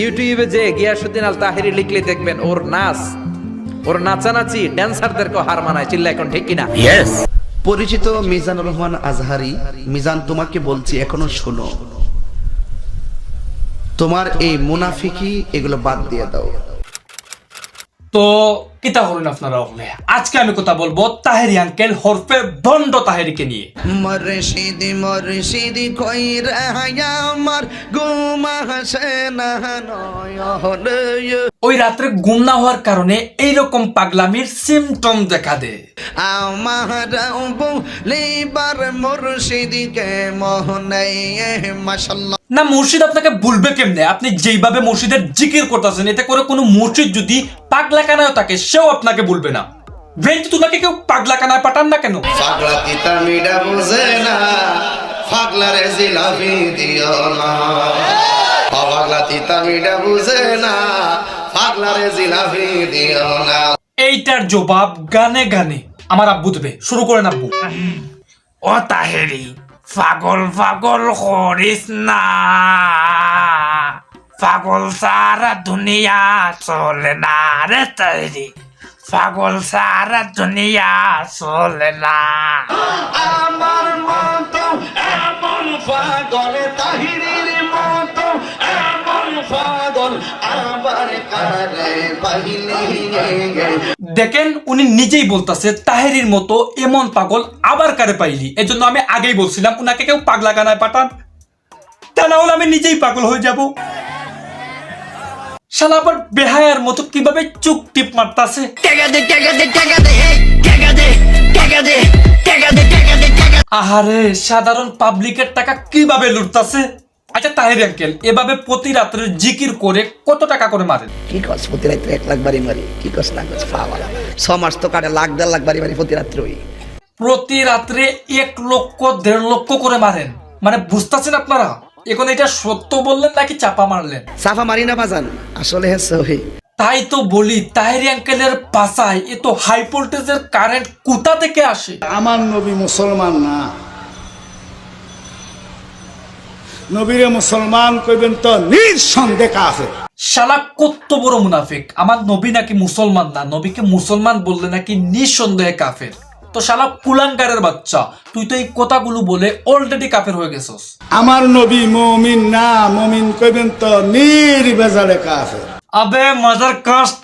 ইউটিউবে যে গিয়াসউদ্দিন আল তাহেরি লিখলে দেখবেন ওর নাচ, ওর নাচানাচি ড্যান্সারদেরকে হার মানায়। চিল্লা এখন ঠিক কিনা? পরিচিত মিজানুর রহমান আজহারি। মিজান, তোমাকে বলছি এখনো শোনো, তোমার এই মুনাফিকি এগুলো বাদ দিয়ে দাও। তো কিতা করুন আপনারা হলে আজকে আমি কথা বলবো তাহেরি আঙ্কেল হরফে ভণ্ড তাহেরিকে নিয়ে। মরশিদি মরশিদি কই রায়া আমার গুমা হাসেনা নয়নে। ওই রাত্রে ঘুম না হওয়ার কারণে এইরকম পাগলামির সিমটম দেখা দেয়। আমার বলিবার মুর্শিদিকে মোহনে মাশাআল্লাহ। না, মুর্শিদ আপনাকে ভুলবে কেমনে? আপনি যেইভাবে মুর্শিদের জিকির করতেছেন, এতে করে কোনো মুর্শিদ যদি পাগলা কানায় থাকে সেও আপনাকে ভুলবে না। ব্রেন তোমাকে কেউ পাগলা কানায় পাঠান না কেন? পাগলা তিতা মিডা বুঝে না, পাগলারে জিলাপি দিও না। পাগলা তিতা মিডা বুঝে না, পাগলারে জিলাপি দিও না। এইটার জবাব গানে গানে আমার আব্বু দেবে। শুরু করেন আব্বু। ও তাহেরি, পাগল পাগল করিস না, পাগল সারা দুনিয়া চলে না রে তাহেরি, পাগল সারা দুনিয়া চলে না। আমার মতো এমন পাগল, তাহিরির মতো এমন পাগল আবার কারে পাইনি। দেখেন, উনি নিজেই বলতেছে তাহেরির মতো এমন পাগল আবার কারে পাইলি। এজন্য আমি আগেই বলছিলাম উনাকে কেউ পাগলা গানায় পাঠান, তা না হলে আমি নিজেই পাগল হয়ে যাব। শালা আবার বেহায়ার মতো কিভাবে চুক টিপ মারতাছে। আহারে, সাধারণ পাবলিকের টাকা কিভাবে লুটতাছে। আচ্ছা তাহেরি আঙ্কেল, এভাবে প্রতি রাত্রে জিকির করে কত টাকা করে মারেন? কি কস প্রতি রাত্রে 1 লাখ বাড়ি মারি? কি কস না কস পাওয়া 6 মাস তো কাটে, লাখ 1.5 লাখ বাড়ি মারি প্রতি রাত্রে। প্রতি রাত্রে 1 লক্ষ 1.5 লক্ষ করে মারেন? মানে বুঝতেছেন আপনারা? এখন এটা সত্য বললেন নাকি চাপা মারলেন? সাফা মারি না বাজান, আসলে সহি। তাই তো বলি তাহেরি আঙ্কেলের পাশায় এত হাই ভোল্টেজের কারেন্ট কোথা থেকে আসে? আমার নবী মুসলমান না, নবীরে মুসলমান কইবেন তো নিঃসন্দেহ কাফের। শালা কত বড় মুনাফিক! আমার নবী নাকি মুসলমান না, নবীকে মুসলমান বললে নাকি নিঃসন্দেহে কাফের। তো শালা কুলাঙ্গারের বাচ্চা, তুই তো এই কথাগুলো বলে অলরেডি কাফের হয়ে গেছস। আমার নবী মুমিন না, মুমিন কইবেন তো নির্বেজালে কাফের। আবে মাজার কাস্ট,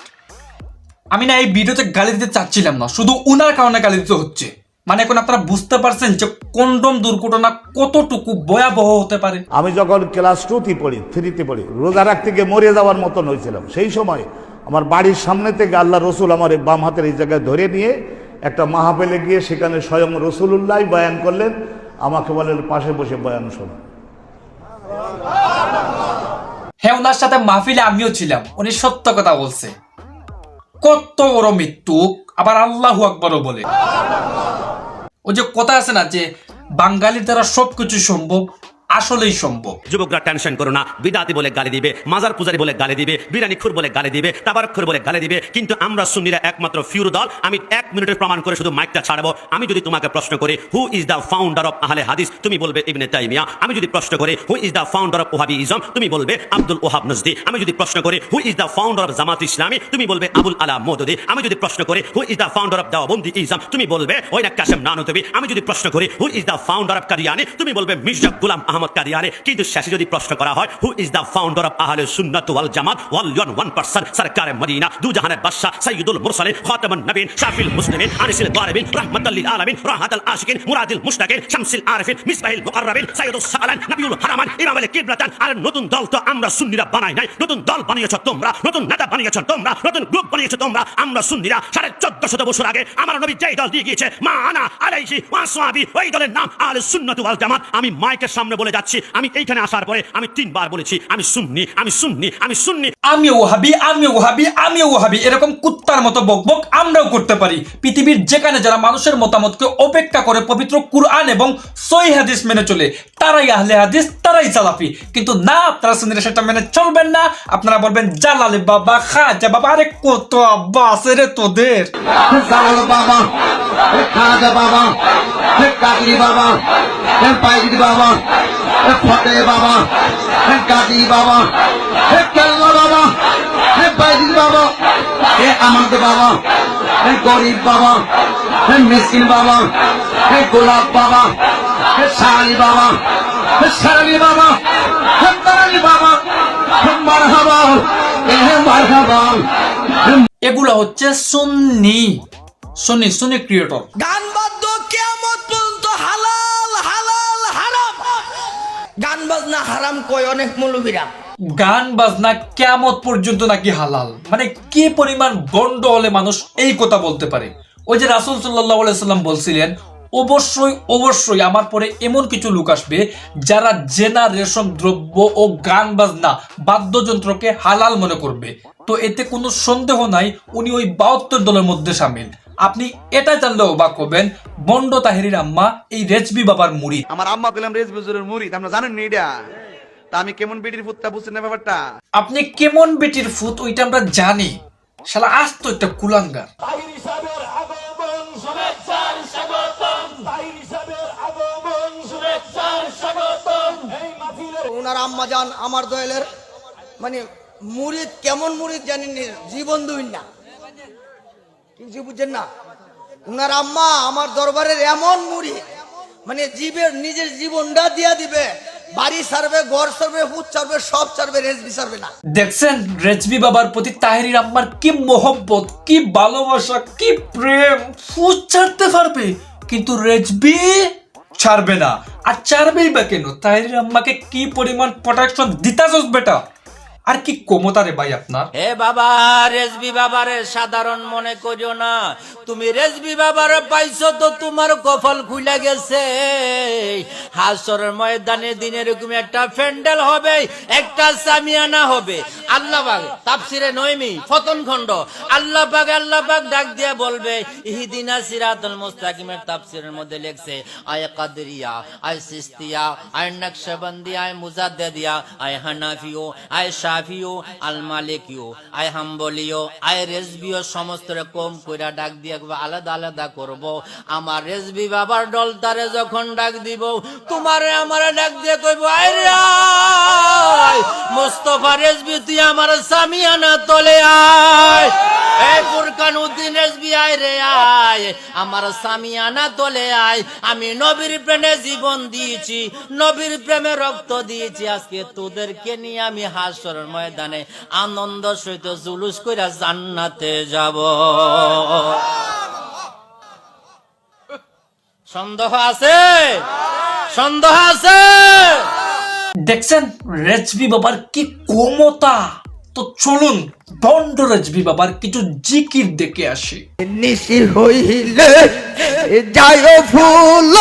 আমি না এই ভিডিওতে গালি দিতে চাচ্ছিলাম না, শুধু উনার কারণে গালি দিতে হচ্ছে। মানে এখন আপনারা বুঝতে পারছেন যে কন্ডম দুর্ঘটনা কতটুকু ভয়াবহ হতে পারে। আমি যখন ক্লাস 2তে পড়ি, 3তে পড়ি, রোজা রাখতে গিয়ে মরে যাওয়ার মতন হয়েছিলাম। সেই সময় আমার বাড়ির সামনে থেকে আল্লাহ রসুল আমার এই বাম হাতের এই জায়গায় ধরে নিয়ে একটা মাহফিলে গিয়ে সেখানে স্বয়ং রসুলুল্লাহ বয়ান করলেন। আমাকে বলেন পাশে বসে বয়ান শোনো। হ্যাঁ, ওনার সাথে মাহফিলে আমিও ছিলাম, উনি সত্য কথা বলছে। কত বড় মৃত্যু, আবার আল্লাহু আকবারও বলে। ওই যে কথা আছে না যে বাঙালির দ্বারা সবকিছু সম্ভব, আসলেই সম্ভব। যুবকরা টেনশন করো না, বিদাতি বলে গালি দিবে, মাজার পূজারি বলে গালি দিবে, বিরানিখুর বলে গালি দিবে, তাবারকখুর বলে গালি দিবে, কিন্তু আমরা সুন্নিরা একমাত্র ফিউর দল। আমি 1 মিনিটের প্রমাণ করে শুধু মাইকটা ছাড়বো। আমি যদি তোমাকে প্রশ্ন করি who is the founder of আহলে হাদিস, তুমি বলবে ইবনে তাইমিয়া। আমি যদি প্রশ্ন করি who is the founder of Wahhabism, তুমি বলবে আব্দুল ওহাব নজদি। আমি যদি প্রশ্ন করি who is the founder of Jamaat Islami, তুমি বলবে আবুল আলা মওদুদি। আমি যদি প্রশ্ন করি who is the founder of Deobandi Islam, তুমি বলবে ওইনা কাসেম নানুতুবি। আমি যদি প্রশ্ন করি who is the founder of Qadiani, তুমি বলবে মির্জা গোলাম আহমদ কাদিয়ানি। কিন্তু শেষে যদি প্রশ্ন করা হয় হু ইজ দ্য ফাউন্ডার অফ আহলে সুন্নাত ওয়াল জামাত ওয়াল 1% সরকারে মদিনা দু জাহানের বাদশা সাইয়্যিদুল মুরসালিন খাতামুন নবীন শাফিল মুসলিমিন আনিসুল গারিবিন রাহমাতাল লিল আলামিন রাহাতুল আশিকিন মুরাদিল মুশতাকিন শামসুল আরিফিন মিসবাহিল মুকাররাবিন সাইয়্যিদুস সালান নবিউল হারামান ইমামুল কিবলাতান। আর নতুন দল তো আমরা সুন্নিরা বানাই নাই, নতুন দল বানিয়েছো তোমরা, নতুন নেতা বানিয়েছো তোমরা, নতুন গ্রুপ বানিয়েছো তোমরা। আমরা সুন্নিরা 1450 বছর আগে আমার নবী যেই দল দিয়ে গিয়েছে মা আনা আলাইহি ওয়া আসহাবি, ওই দলের নাম আহলে সুন্নাত ওয়াল জামাত। আমি মাইকের সামনে বলে যাচ্ছি, আমি এইখানে আসার পরে আমি 3 বার বলেছি আমি সুন্নি, আমি সুন্নি, আমি সুন্নি। আমি ওহাবি, আমি ওহাবি, আমি ওহাবি, এরকম কুত্তার মতো বকবক আমরাও করতে পারি। পৃথিবীর যেখানে যারা মানুষের মতামতকে উপেক্ষা করে পবিত্র কুরআন এবং সহিহ হাদিস মেনে চলে, তারাই আহলে হাদিস, তারাই সালাফি। কিন্তু না, আপনারা সুন্নিরা সেটা মেনে চলবেন না। আপনারা বলবেন জালালি বাবা, খাজা বাবা। আরে কত আব্বাস রে তোদের! জালাল বাবা, খাজা বাবা, কাদির বাবা, পাইজি বাবা, ফতে বাবা, গাজী বাবা, আমাকে বাবা, হে গরিব বাবা, হে মিসকিন বাবা, হে গোলাপ বাবা, হে শালি বাবা, হে শালি বাবা, হে তারালি বাবা, হে মারহাবা, হে মারহাবা। এগুলা হচ্ছে সুন্নি ক্রিয়েটর। গান বাদ্য কিয়ামত পর্যন্ত হালাল হালাল হারাম, গান বাজনা হারাম কয় অনেক মৌলবীরা। গান বাজনা কিয়ামত পর্যন্ত নাকি হালাল, মানে কি পরিমাণ বন্ড হলে মানুষ এই কথা বলতে পারে? ওই যে রাসূল সাল্লাল্লাহু আলাইহি সাল্লাম বলছিলেন, অবশ্যই আমার পরে এমন কিছু লোক আসবে যারা জেনা, রেশম দ্রব্য ও গান বাজনা বাদ্যযন্ত্রকে হালাল মনে করবে। তো এতে কোনো সন্দেহ নাই উনি ওই 72 দলের মধ্যে শামিল। আপনি এটা জানলেও অবাক হবেন, বন্ড তাহেরির আম্মা এই রেজবি বাবার মুরিদ। আমার আম্মা কইলাম রেজবি হুজুরের মুরিদ, আপনারা জানেন নি এটা? তা আমি কেমন বেটির ফুটটা বুঝছেন না ব্যাপারটা? আপনি কেমন বেটির ফুত ওইটা আমরা জানি, শালা আজ তো একটা কুলাঙ্গার। ওনার আম্মা জান আমার দয়ালের মানে মুরিদ, কেমন মুরিদ জানেন, জীবন দুই না, কিছু বুঝছেন না। ওনার আম্মা আমার দরবারের এমন মুরিদ, মানে জীবের নিজের জীবনটা দিয়া দিবে, বাড়ি ছাড়বে, ঘর ছাড়বে, হুত ছাড়বে, সব ছাড়বে, রেজবি ছাড়বে না। দেখছেন রেজবি বাবার প্রতি তাহেরির আম্মার কি মোহব্বত, কি ভালোবাসা, কি প্রেম। ফুট ছাড়তে পারবে কিন্তু রেজবি ছাড়বে না। আর ছাড়বেই বা কেন? তাহেরির আম্মাকে কি পরিমাণ প্রোটেকশন দিতাছস বেটা, আর কি ক্ষমতা রে ভাই আপনার। হে বাবা, রেজবি বাবারে সাধারণ মনে করিও না। তুমি রেজবি বাবারে পাইছো তো তোমার কপাল খুলে গেছে। হাসরের ময়দানে দিন এরকম একটা প্যান্ডেল হবে, একটা সামিয়ানা হবে। আল্লাহ পাক তাফসিরে নয়মি ফতন খণ্ড আল্লাহ পাক ডাক দিয়ে বলবে, ইহদিনা সিরাতাল মুস্তাকিমের তাফসিরের মধ্যে লেখছে, আয় কাদরিয়া, আয় সিস্তিয়া, আয় নকশবন্দি, আয় মুজাদ্দিদিয়া, আয় হানাফিও, আয় শাফিও, আল মালিকিও, আয় হাম্বলিও, আয় রেজবিও, সমস্ত রকম কইরা ডাক দিয়ে আলাদা আলাদা করব। আমার রেজবি বাবার দলটারে যখন ডাক দিব, তোমারে আমারে ডাক দিয়ে কইব, আয় রে আয় মুস্তাফা রেজবি, তুই আমার সামিয়ানা তলে আয়। এই ফুরকান উদ্দিন রেজবি, আয় রে আয় আমার সামিয়ানা তলে আয়। আমি নবীর প্রেমে জীবন দিয়েছি, নবীর প্রেমে রক্ত দিয়েছি। আজকে তোদেরকে নিয়ে আমি হাসরের ময়দানে আনন্দ সহিত জুলুস কইরা জান্নাতে যাব। সন্দেহ আছে? সন্দেহ আছে? দেখছেন রেজবি বাবার কি ক্ষমতা। তো চলুন বন্ড রেজবি বাবার কিছু জিকির দেখে আসি। নিশি হইলে যায় ফুল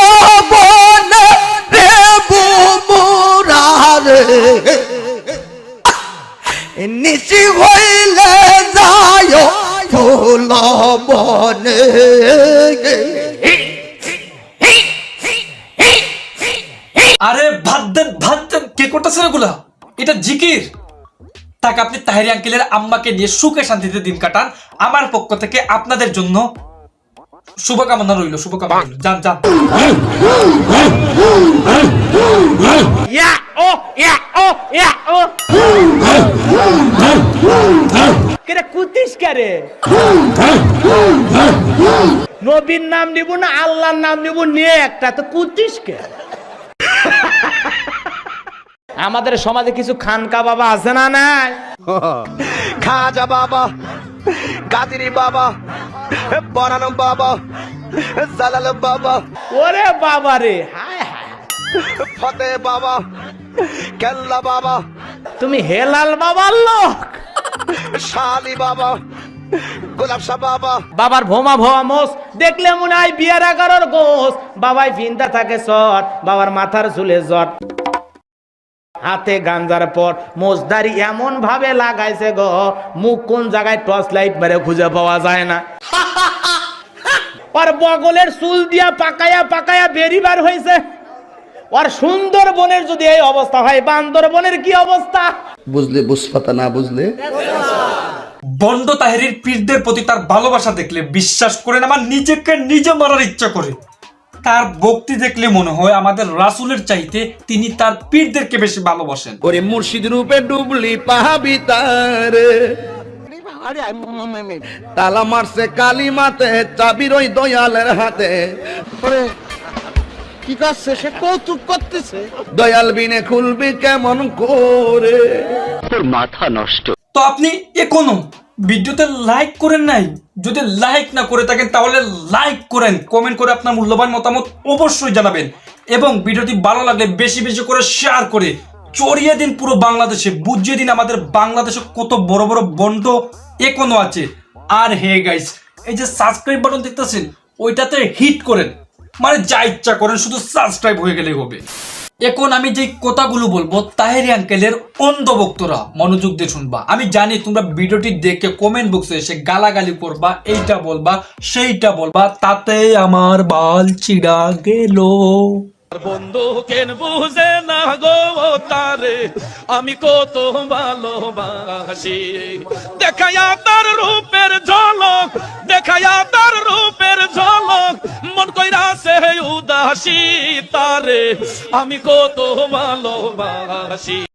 বনে রে বুমুরারে, নিশি হইলে যায় ফুল বনে। আরে ভাত দেন কে করতেছেন এগুলা? এটা জিকির। তাক আপনি তাহেরি আঙ্কেলের আম্মাকে নিয়ে সুখে শান্তিতে দিন কাটান। আমার পক্ষ থেকে আপনাদের জন্য শুভকামনা রইল, শুভকামনা রইল। যান যান। নবীর নাম নিব না আল্লাহর নাম নিব, নিয়ে একটা তো কুতিস কে? আমাদের সমাজে কিছু খানকা বাবা আছে না? নাই খাজা বাবা, গাদিরি বাবা, বরানো বাবা, জালাল বাবা, ওরে বাবা রে, হায় হায়, ফতে বাবা, কেল্লা বাবা, তুমি হেলাল বাবার লোক। শালি বাবা, গোলাপ শাহ বাবা। বাবার ভোমা ভোয়া মোস দেখলে মনে হয় বিয়ার 11 গোস। বাবাই ভিন্দা থাকে চট, বাবার মাথার চুলে জট, হাতে গাঞ্জার পর মোজদারি এমন ভাবে লাগাইছে গো, মুখ কোন জায়গায় টর্চ লাইট মেরে খুঁজে পাওয়া যায় না। ওর বগলের চুল দিয়া পাকায়া বেরিবার হয়েছে। ওর সুন্দরবনের যদি এই অবস্থা হয়, বান্দরবনের কি অবস্থা? বুঝলে বুঝপাতা, না বুঝলে বন্ড তাহেরির পীরদের প্রতি তার ভালোবাসা দেখলে বিশ্বাস করেন আমার নিজেকে নিজে মারার ইচ্ছা করে। তার ভক্তি দেখলে মনে হয় আমাদের রাসূলের চাইতে তিনি তার পীরদেরকে বেশি ভালোবাসেন। ওরে মুর্শিদ রূপে ডুবলি পাহাবি তারে, তালা মারছে কালিমাতে, চাবির ওই দয়ালের হাতে। কি করছে সে? কৌতুক করতেছে। দয়াল বিনে খুলবি কেমন করে? তো আপনি এখনো ভিডিওতে লাইক করেন নাই? যদি লাইক না করে থাকেন তাহলে লাইক করেন, কমেন্ট করে আপনার মূল্যবান মতামত অবশ্যই জানাবেন এবং ভিডিওটি ভালো লাগলে বেশি বেশি করে শেয়ার করে ছড়িয়ে দিন পুরো বাংলাদেশে, বুঝিয়ে দিন আমাদের বাংলাদেশে কত বড় বড় বন্ড এখনো আছে। আর হে গাইস, এই যে সাবস্ক্রাইব বাটন দেখতেছেন ওইটাতে হিট করেন, মানে যা ইচ্ছা করেন, শুধু সাবস্ক্রাইব হয়ে গেলেই হবে। এখন আমি যে কথাগুলো বলবো তাহেরি আঙ্কেলের অন্ধ ভক্তরা মনোযোগ দিয়ে শুনবা। আমি জানি তোমরা ভিডিওটি দেখে কমেন্ট বক্সে এসে গালাগালি করবা, এইটা বলবা সেইটা বলবা, তাতে আমার বাল চিড়া গেল। বন্ধু কেন বুঝে না গো তারে আমি কত ভালোবাসি, দেখায়া তার রূপের ঝলক, দেখায়া তার রূপের ঝলক, মন কইরাছে উদাসী, তারে আমি কত ভালোবাসি।